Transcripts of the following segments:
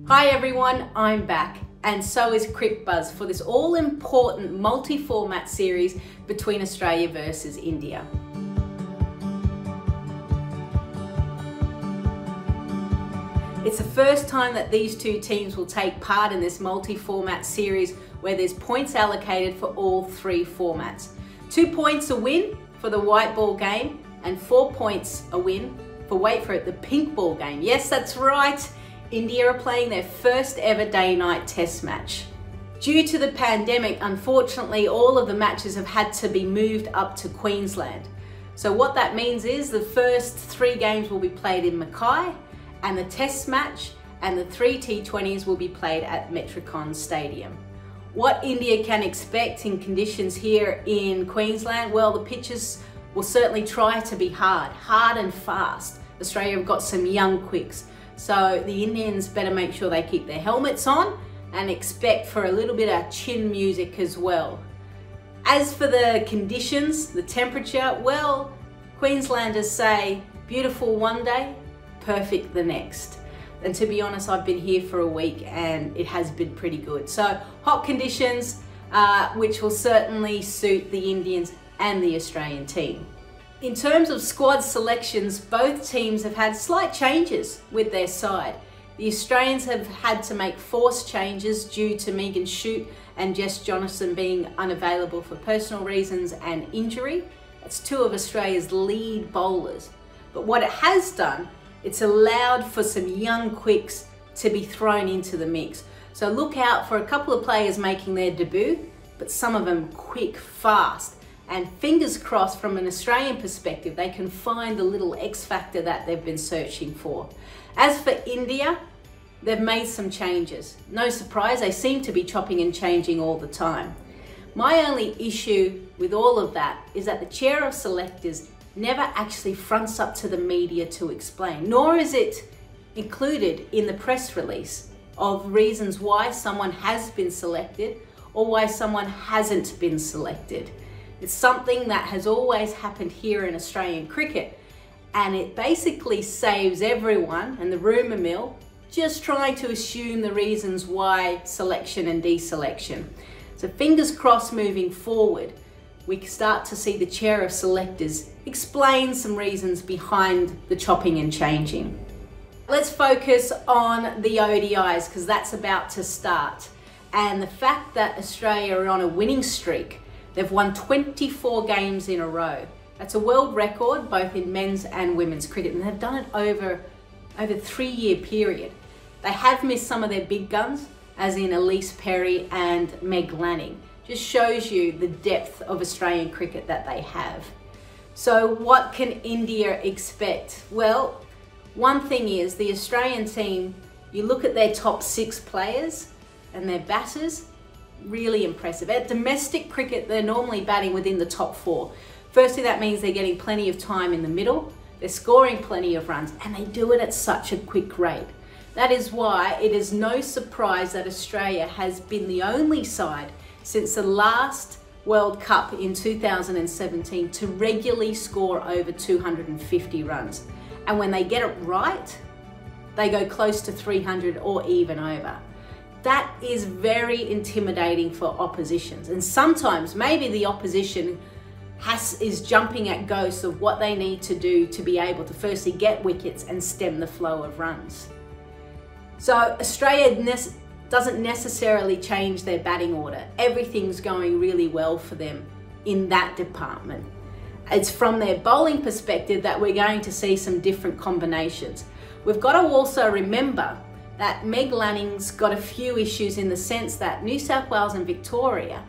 Hi everyone, I'm back, and so is Cricbuzz for this all-important multi-format series between Australia versus India. It's the first time that these two teams will take part in this multi-format series where there's points allocated for all three formats. 2 points a win for the white ball game and 4 points a win for, wait for it, the pink ball game. Yes, that's right. India are playing their first ever day-night test match. Due to the pandemic, unfortunately, all of the matches have had to be moved up to Queensland. So what that means is the first 3 games will be played in Mackay, and the test match and the 3 T20s will be played at Metricon Stadium. What India can expect in conditions here in Queensland? Well, the pitches will certainly try to be hard and fast. Australia have got some young quicks. So the Indians better make sure they keep their helmets on and expect for a little bit of chin music as well. As for the conditions, the temperature, well, Queenslanders say beautiful one day, perfect the next. And to be honest, I've been here for a week and it has been pretty good. So hot conditions, which will certainly suit the Indians and the Australian team. In terms of squad selections, both teams have had slight changes with their side. The Australians have had to make forced changes due to Megan Shute and Jess Jonathan being unavailable for personal reasons and injury. That's 2 of Australia's lead bowlers. But what it has done, it's allowed for some young quicks to be thrown into the mix. So look out for a couple of players making their debut, but some of them quick, fast. And fingers crossed, from an Australian perspective, they can find the little X factor that they've been searching for. As for India, they've made some changes. No surprise, they seem to be chopping and changing all the time. My only issue with all of that is that the chair of selectors never actually fronts up to the media to explain, nor is it included in the press release of reasons why someone has been selected or why someone hasn't been selected. It's something that has always happened here in Australian cricket, and it basically saves everyone and the rumour mill just trying to assume the reasons why selection and deselection. So fingers crossed, moving forward, we can start to see the chair of selectors explain some reasons behind the chopping and changing. Let's focus on the ODIs because that's about to start, and the fact that Australia are on a winning streak. They've won 24 games in a row. That's a world record, both in men's and women's cricket, and they've done it over a 3-year period. They have missed some of their big guns, as in Elise Perry and Meg Lanning. Just shows you the depth of Australian cricket that they have. So what can India expect? Well, one thing is the Australian team, you look at their top 6 players and their batters, really impressive. At domestic cricket, they're normally batting within the top 4. Firstly, that means they're getting plenty of time in the middle, they're scoring plenty of runs, and they do it at such a quick rate. That is why it is no surprise that Australia has been the only side since the last World Cup in 2017 to regularly score over 250 runs. And when they get it right, they go close to 300 or even over. That is very intimidating for oppositions, and sometimes maybe the opposition is jumping at ghosts of what they need to do to be able to firstly get wickets and stem the flow of runs. So Australia doesn't necessarily change their batting order. Everything's going really well for them in that department. It's from their bowling perspective that we're going to see some different combinations. We've got to also remember that Meg Lanning's got a few issues in the sense that New South Wales and Victoria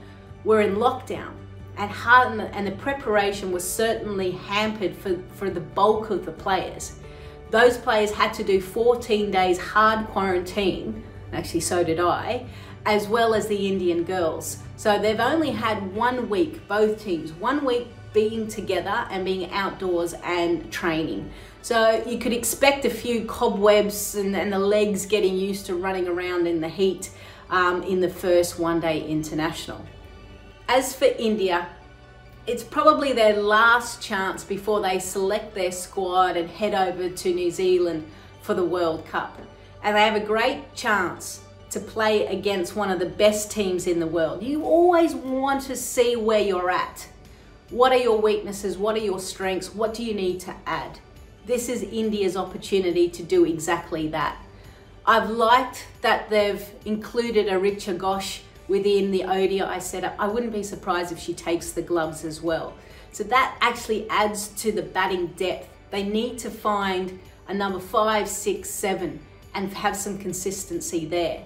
were in lockdown, and the preparation was certainly hampered for the bulk of the players. Those players had to do 14 days hard quarantine, actually so did I, as well as the Indian girls. So they've only had 1 week, both teams, 1 week being together and being outdoors and training. So you could expect a few cobwebs and the legs getting used to running around in the heat in the first one-day international. As for India, it's probably their last chance before they select their squad and head over to New Zealand for the World Cup. and they have a great chance to play against one of the best teams in the world. You always want to see where you're at. What are your weaknesses? What are your strengths? What do you need to add? This is India's opportunity to do exactly that. I've liked that they've included a Richa Ghosh within the ODI setup. I wouldn't be surprised if she takes the gloves as well. So that actually adds to the batting depth. They need to find a number 5, 6, 7 and have some consistency there.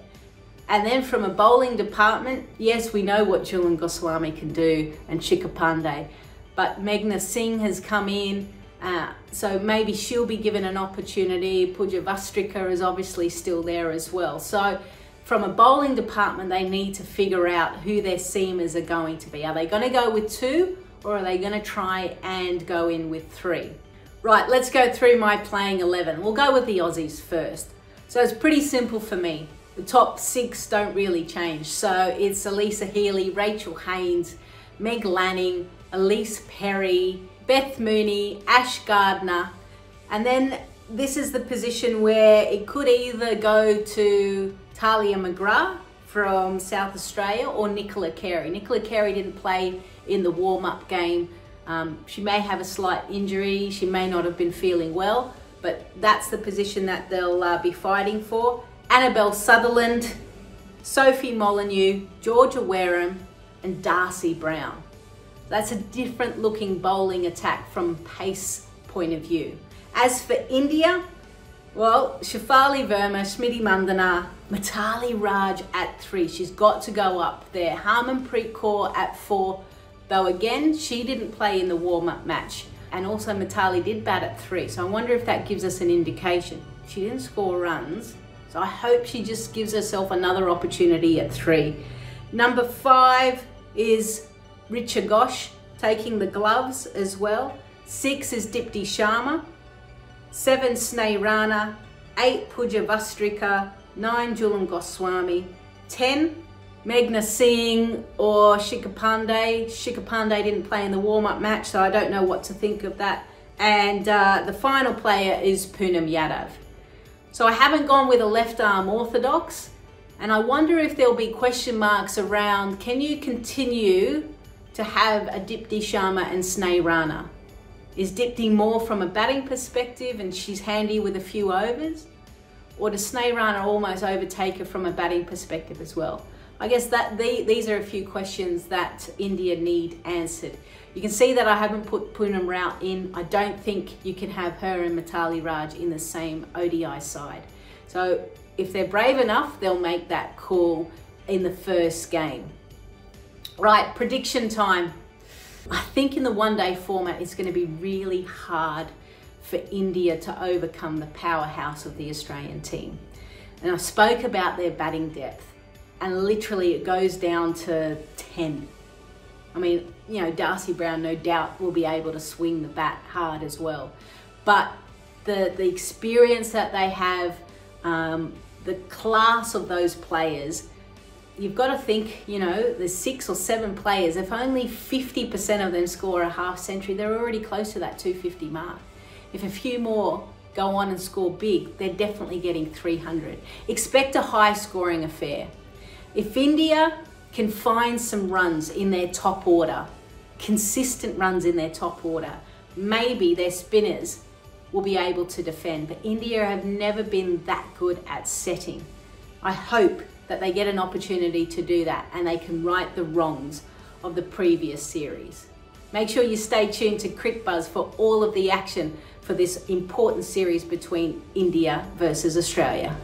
And then from a bowling department, yes, we know what Jhulan Goswami can do and Shikhar Pandey, but Meghna Singh has come in, so maybe she'll be given an opportunity. Pooja Vastrika is obviously still there as well. So from a bowling department, they need to figure out who their seamers are going to be. Are they going to go with 2 or are they going to try and go in with 3? Right, let's go through my playing 11. We'll go with the Aussies first. So it's pretty simple for me. The top 6 don't really change. So it's Elisa Healy, Rachel Haynes, Meg Lanning, Elise Perry, Beth Mooney, Ash Gardner. And then this is the position where it could either go to Talia McGrath from South Australia or Nicola Carey. Nicola Carey didn't play in the warm-up game. She may have a slight injury. She may not have been feeling well, but that's the position that they'll be fighting for. Annabelle Sutherland, Sophie Molyneux, Georgia Wareham, and Darcy Brown. That's a different looking bowling attack from pace point of view. As for India, well, Shafali Verma, Smriti Mandana, Mithali Raj at 3. She's got to go up there. Harmanpreet Kaur at 4, though again, she didn't play in the warm-up match. And also Mithali did bat at 3. So I wonder if that gives us an indication. She didn't score runs. So I hope she just gives herself another opportunity at 3. Number 5 is Richa Ghosh taking the gloves as well. 6 is Dipti Sharma. 7 Sneh Rana. 8 Pooja Vastrika. 9 Jhulan Goswami. 10 Meghna Singh or Shikhar Pandey. Shikhar Pandey didn't play in the warm-up match, so I don't know what to think of that. And the final player is Poonam Yadav. So I haven't gone with a left arm orthodox, and I wonder if there'll be question marks around, can you continue to have a Dipti Sharma and Sneh Rana? Is Dipti more from a batting perspective and she's handy with a few overs? Or does Sneh Rana almost overtake her from a batting perspective as well? I guess that these are a few questions that India need answered. You can see that I haven't put Poonam Rao in. I don't think you can have her and Mithali Raj in the same ODI side. So if they're brave enough, they'll make that call in the first game. Right, prediction time. I think in the one-day format, it's going to be really hard for India to overcome the powerhouse of the Australian team. And I spoke about their batting depth, and literally it goes down to 10. I mean, you know, Darcy Brown no doubt will be able to swing the bat hard as well. But the experience that they have, the class of those players, you've got to think, you know, there's 6 or 7 players. If only 50% of them score a half century, they're already close to that 250 mark. If a few more go on and score big, they're definitely getting 300. Expect a high scoring affair. If India can find some runs in their top order, consistent runs in their top order, maybe their spinners will be able to defend. But India have never been that good at setting. I hope that they get an opportunity to do that and they can right the wrongs of the previous series. Make sure you stay tuned to Cricbuzz for all of the action for this important series between India versus Australia.